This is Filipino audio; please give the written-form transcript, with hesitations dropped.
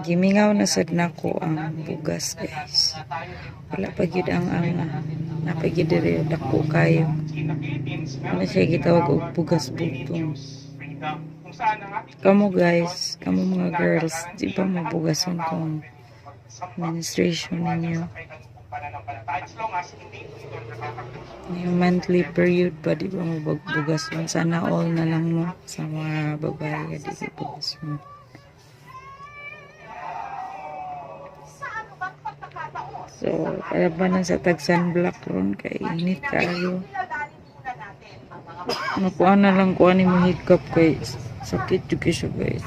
Gimingaw na sad nako ang bugas guys. Wala pa gyud ang napagid diri dako kayo. Ano siya gitawag og bugas butong. Kamu guys, kamu mga girls, di ba mabugason kung menstruation ninyo? Yung monthly period pa, di ba mabugason? Sana all na lang mo sa mga babae, di ba bugason? So, para ba na sa tag-sunblock ron, kay init kayo. Nakuha na lang kuha ni mo hikap kay sakit yung siya guys.